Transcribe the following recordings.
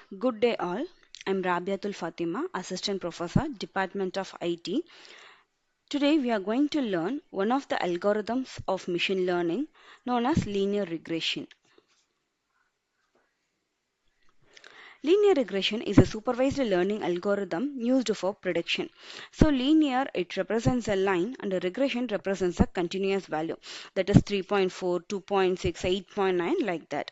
Good day all. I'm Rabiyathul Fathima, Assistant Professor, Department of IT. Today we are going to learn one of the algorithms of machine learning known as linear regression. Linear regression is a supervised learning algorithm used for prediction. So linear, it represents a line and a regression represents a continuous value, that is 3.4, 2.6, 8.9, like that.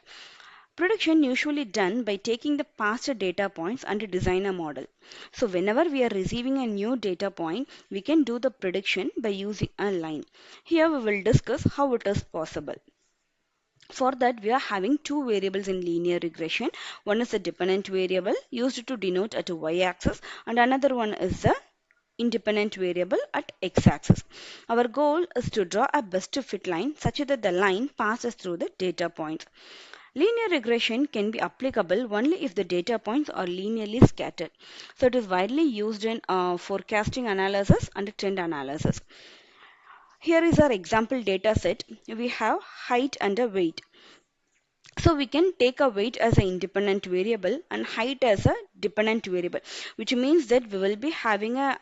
Prediction usually done by taking the past data points and design a model. So whenever we are receiving a new data point, we can do the prediction by using a line. Here we will discuss how it is possible. For that, we are having two variables in linear regression. One is a dependent variable used to denote at a y-axis, and another one is the independent variable at x-axis. Our goal is to draw a best fit line such that the line passes through the data points. Linear regression can be applicable only if the data points are linearly scattered. So it is widely used in forecasting analysis and trend analysis. Here is our example data set. We have height and a weight. So we can take a weight as an independent variable and height as a dependent variable, which means that we will be having a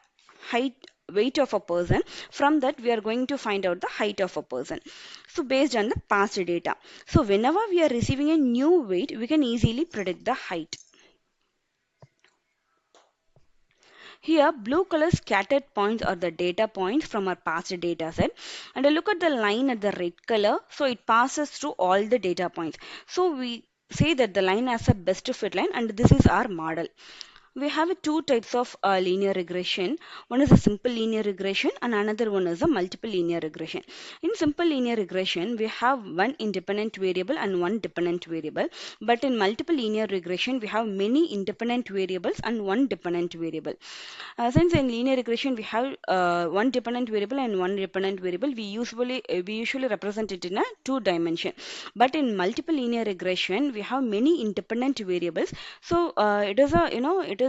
height weight of a person. From that we are going to find out the height of a person. So based on the past data. So whenever we are receiving a new weight, we can easily predict the height. Here, blue color scattered points are the data points from our past data set. And look at the line at the red color. So it passes through all the data points. So we say that the line has a best fit line and this is our model. We have two types of linear regression. One is a simple linear regression and another one is a multiple linear regression. In simple linear regression, we have one independent variable and one dependent variable. But in multiple linear regression, we have many independent variables and one dependent variable. Since in linear regression, we have one dependent variable and one dependent variable, we usually represent it in a two dimension. But in multiple linear regression, we have many independent variables. So it is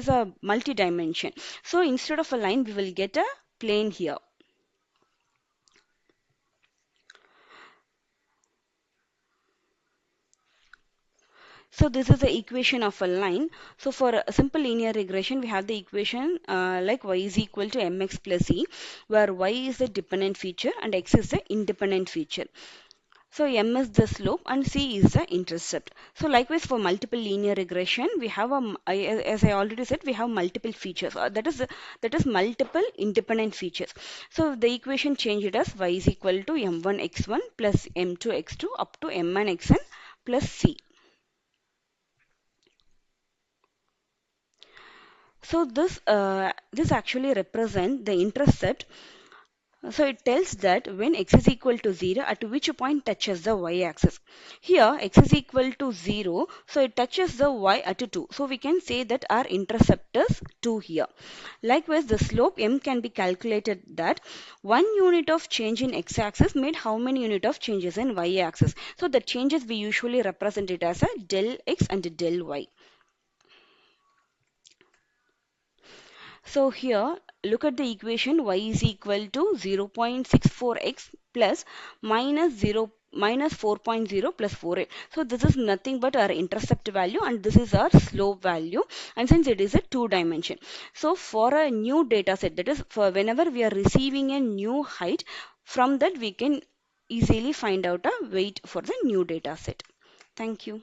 a multi-dimension. So instead of a line, we will get a plane here. So this is the equation of a line. So for a simple linear regression, we have the equation like y is equal to mx plus e, where y is the dependent feature and x is the independent feature. So m is the slope and c is the intercept. So likewise for multiple linear regression, we have as I already said, we have multiple features. That is multiple independent features. So the equation changed as y is equal to m1 x1 plus m2 x2 up to mn xn plus c. So this actually represent the intercept. So it tells that when x is equal to 0, at which point touches the y-axis. Here x is equal to 0, so it touches the y at 2. So we can say that our intercept is 2 here. Likewise, the slope m can be calculated that 1 unit of change in x-axis made how many unit of changes in y-axis. So the changes we usually represent it as a del x and del y. So here, look at the equation y is equal to 0.64x plus minus 4.0 plus 48. So this is nothing but our intercept value and this is our slope value, and since it is a two dimension. So for a new data set, that is for whenever we are receiving a new height, from that we can easily find out a weight for the new data set. Thank you.